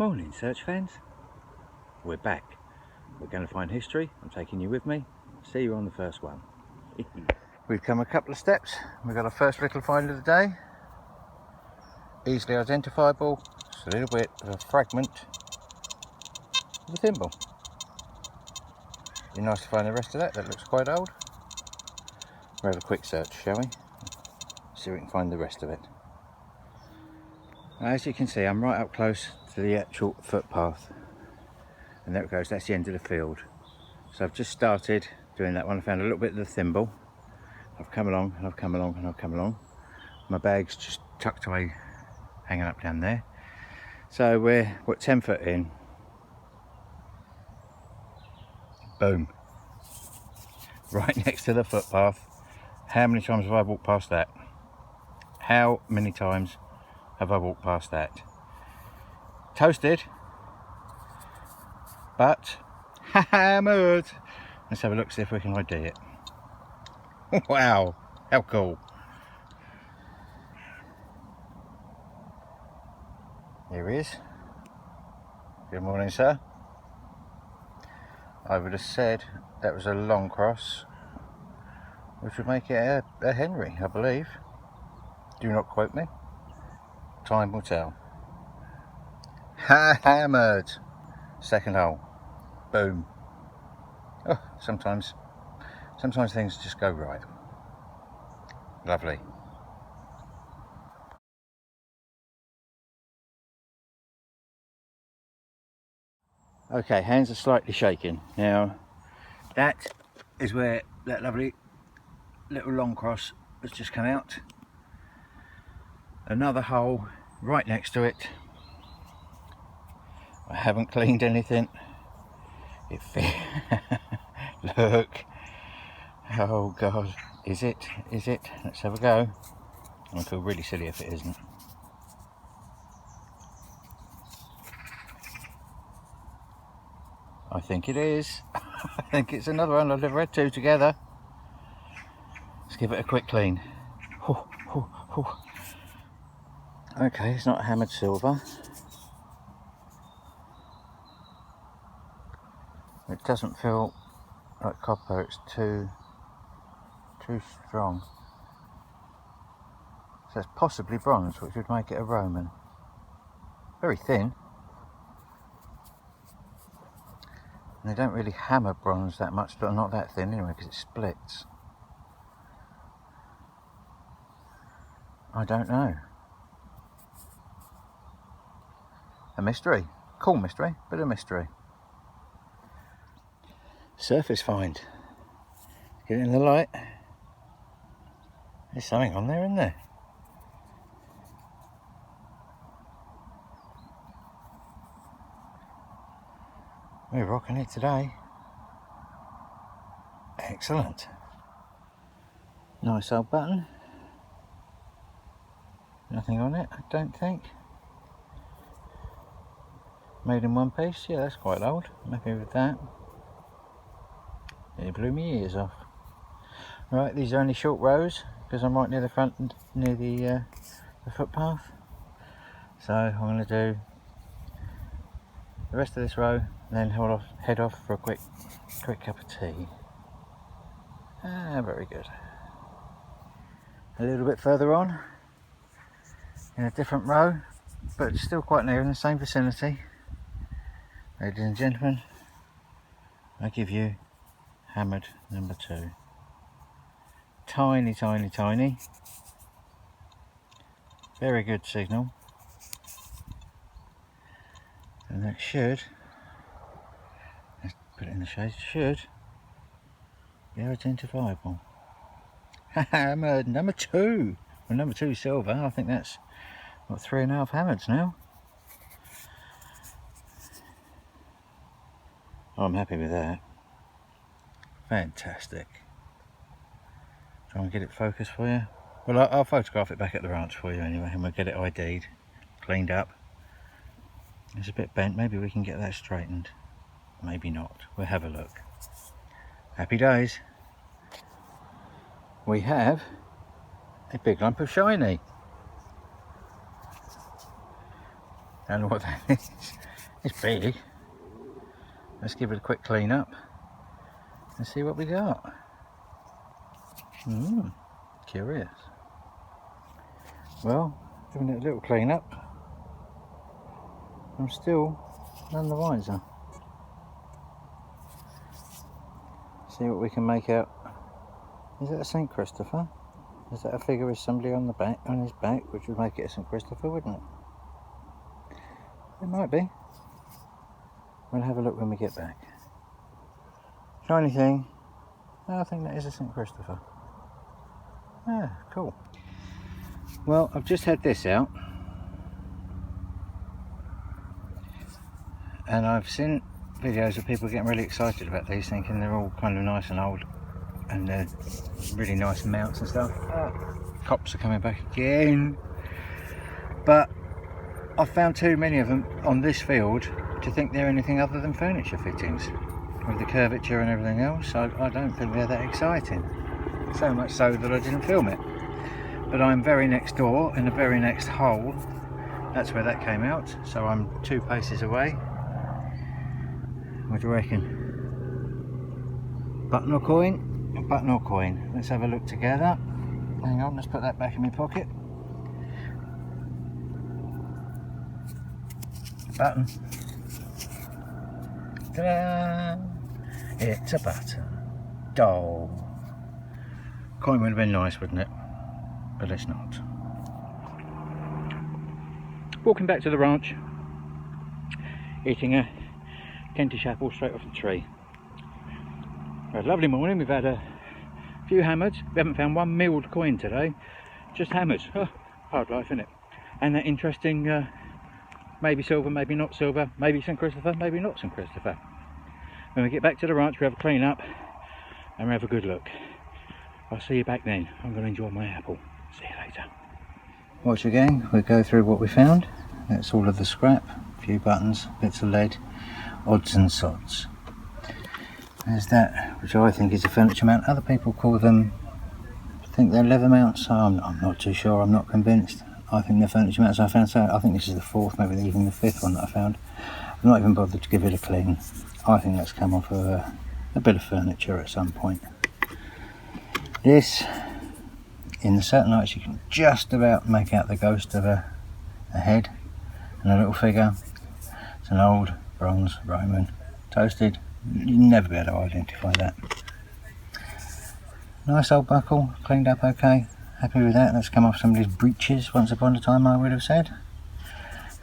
Morning, search fans. We're back. We're going to find history. I'm taking you with me. See you on the first one. We've come a couple of steps. We've got our first little find of the day. Easily identifiable. Just a little bit of a fragment of a thimble. Be nice to find the rest of that. That looks quite old. We'll have a quick search, shall we? See if we can find the rest of it. As you can see, I'm right up close to the actual footpath, and there it goes. That's the end of the field. So I've just started doing that one. I found a little bit of the thimble. I've come along and I've come along and I've come along. My bag's just tucked away, hanging up down there. So we're 10 foot in. Boom. Right next to the footpath. How many times have I walked past that? How many times have I walked past that? Toasted, but hammered. Let's have a look, see if we can ID it. Wow, how cool. Here he is. Good morning, sir. I would have said that was a long cross, which would make it a Henry, I believe. Do not quote me. Time will tell. Hammered. Second hole. Boom. Oh, sometimes things just go right. Lovely. Okay, hands are slightly shaking. Now, that is where that lovely little long cross has just come out. Another hole right next to it. I haven't cleaned anything. Look. Oh God. Is it? Let's have a go. I feel really silly if it isn't. I think it is. I think it's another one. I've never had two together. Let's give it a quick clean. Okay, it's not hammered silver. It doesn't feel like copper. It's too strong. So it's possibly bronze, which would make it a Roman. Very thin. And they don't really hammer bronze that much, but not that thin anyway, because it splits. I don't know. A mystery. Cool mystery, but a mystery. Surface find. Get it in the light. There's something on there, isn't there? We're rocking it today. Excellent. Nice old button. Nothing on it, I don't think. Made in one piece. Yeah, that's quite old. I'm happy with that. It blew my ears off. Right, these are only short rows because I'm right near the front, near the footpath. So I'm going to do the rest of this row, and then head off for a quick cup of tea. Very good. A little bit further on, in a different row, but still quite near in the same vicinity. Ladies and gentlemen, I give you hammered number 2. Tiny, tiny, tiny. Very good signal. And that should, let's put it in the shade, should be identifiable. Hammered number 2. Well, number 2 silver. I think that's, what, 3.5 hammers now. Oh, I'm happy with that. Fantastic. Try and get it focused for you. Well, I'll photograph it back at the ranch for you anyway, and we'll get it ID'd, cleaned up. It's a bit bent. Maybe we can get that straightened. Maybe not. We'll have a look. Happy days. We have a big lump of shiny. Don't know what that is. It's big. Let's give it a quick clean up and see what we got. Curious. Well, giving it a little clean up, I'm still none the wiser. See what we can make out. Is it a St. Christopher? Is that a figure with somebody on the back, on his back, which would make it a St. Christopher, wouldn't it? It might be. We'll have a look when we get back. Shiny thing. Oh, I think that is a St. Christopher. Yeah, cool. Well, I've just had this out, and I've seen videos of people getting really excited about these, thinking they're all kind of nice and old, and they're really nice mounts and stuff. Cops are coming back again. But I've found too many of them on this field to think they're anything other than furniture fittings. With the curvature and everything else, I don't think they're that exciting. So much so that I didn't film it. But I'm very next door, in the very next hole. That's where that came out, so I'm 2 paces away. What do you reckon? Button or coin? Button or coin? Let's have a look together. Hang on, let's put that back in my pocket. Button. Ta-da! It's a button. Doll. Coin would have been nice, wouldn't it? But it's not. Walking back to the ranch, eating a Kentish apple straight off the tree. We had a lovely morning. We've had a few hammers. We haven't found one milled coin today, just hammers. Oh, hard life, isn't it? And that interesting, maybe silver, maybe not silver, maybe St. Christopher, maybe not St. Christopher. When we get back to the ranch, we have a clean up and we have a good look. I'll see you back then. I'm going to enjoy my apple. See you later. Watch again. We'll go through what we found. That's all of the scrap, a few buttons, bits of lead, odds and sods. There's that, which I think is a furniture mount. Other people call them, I think they're leather mounts. I'm not too sure. I'm not convinced. I think they're furniture mounts I found. So I think this is the 4th, maybe even the 5th one that I found. I've not even bothered to give it a clean. I think that's come off of a bit of furniture at some point. This, in the certain lights, you can just about make out the ghost of a head and a little figure. It's an old bronze Roman, toasted. You'd never be able to identify that. Nice old buckle, cleaned up okay. Happy with that. That's come off somebody's breeches once upon a time, I would have said.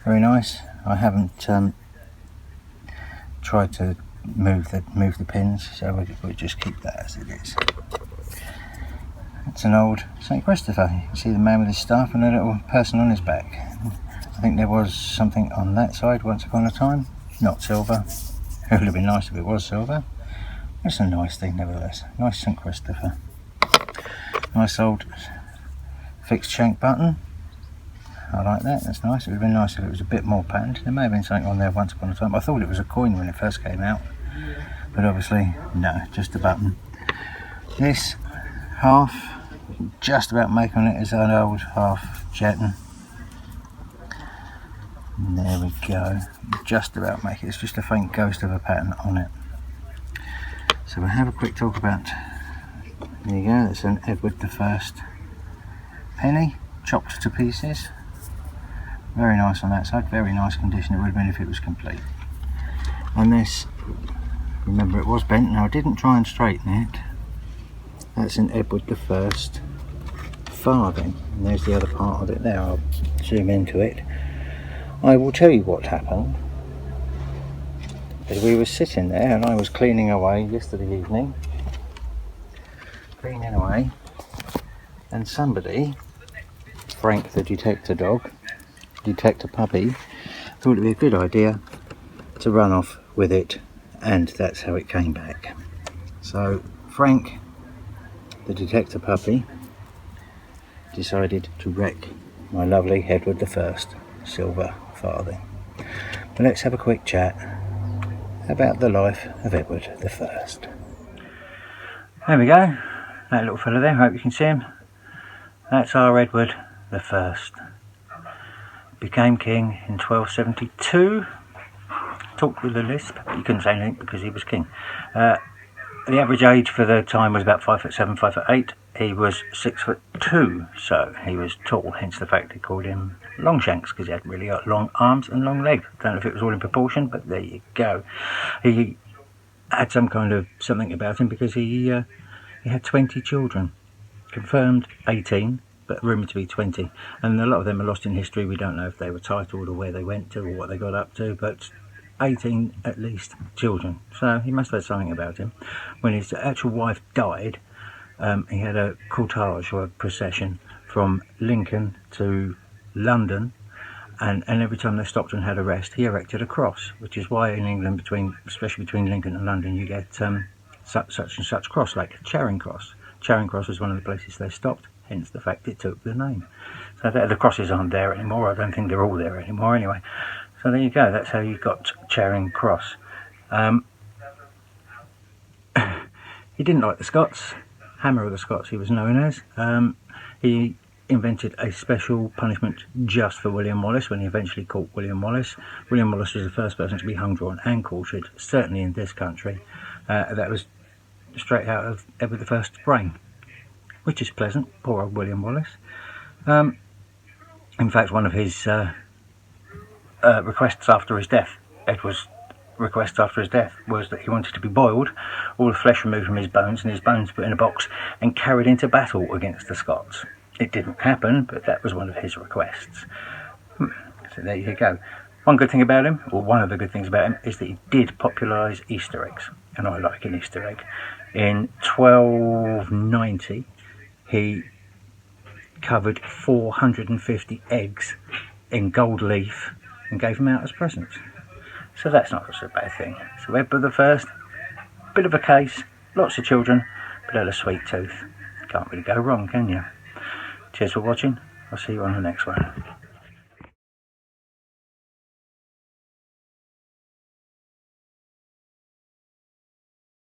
Very nice. I haven't tried to move the pins, so we'll just keep that as it is. It's an old St. Christopher. You can see the man with his staff and a little person on his back. I think there was something on that side once upon a time. Not silver. It would have been nice if it was silver. It's a nice thing nevertheless. Nice St. Christopher. Nice old fixed shank button. I like that, that's nice. It would have been nice if it was a bit more patterned. There may have been something on there once upon a time. I thought it was a coin when it first came out. But obviously, no, just a button. This half, just about make on it is an old half Jetton. And there we go. Just about make it. It's just a faint ghost of a pattern on it. So we'll have a quick talk about, there you go, that's an Edward I penny, chopped to pieces. Very nice on that side, very nice condition it would have been if it was complete. And this, remember it was bent, now I didn't try and straighten it. That's an Edward I farthing, and there's the other part of it there. I'll zoom into it. I will tell you what happened. As we were sitting there and I was cleaning away yesterday evening, cleaning away, and somebody, Frank the detector puppy, thought it'd be a good idea to run off with it, and that's how it came back. So Frank the detector puppy decided to wreck my lovely Edward I silver farthing. But let's have a quick chat about the life of Edward I. There we go, that little fella there, hope you can see him. That's our Edward I. Became king in 1272. talked with a lisp, but he couldn't say anything because he was king. The average age for the time was about 5'7", 5'8". He was 6'2", so he was tall, hence the fact they called him Longshanks, because he had really long arms and long legs. Don't know if it was all in proportion, but there you go. He had some kind of something about him because he had 20 children, confirmed 18, but rumoured to be 20, and a lot of them are lost in history. We don't know if they were titled or where they went to or what they got up to, but 18 at least children, so he must have had something about him. When his actual wife died, he had a cortege or a procession from Lincoln to London, and every time they stopped and had a rest, he erected a cross, which is why in England, especially between Lincoln and London, you get such and such cross, like Charing Cross. Charing Cross was one of the places they stopped, hence the fact it took the name. So the crosses aren't there anymore. I don't think they're all there anymore anyway. So there you go, that's how you got Charing Cross. He didn't like the Scots, Hammer of the Scots he was known as. He invented a special punishment just for William Wallace when he eventually caught William Wallace. William Wallace was the first person to be hung, drawn and quartered, certainly in this country. That was straight out of Edward I's brain, which is pleasant, poor old William Wallace. In fact, one of his requests after his death, Edward's request after his death, was that he wanted to be boiled, all the flesh removed from his bones, and his bones put in a box and carried into battle against the Scots. It didn't happen, but that was one of his requests. So there you go. One good thing about him, or one of the good things about him, is that he did popularise Easter eggs, and I like an Easter egg. In 1290, he covered 450 eggs in gold leaf and gave them out as presents. So that's not such a bad thing. So Edward I, bit of a case, lots of children, but had a sweet tooth. Can't really go wrong, can you? Cheers for watching. I'll see you on the next one.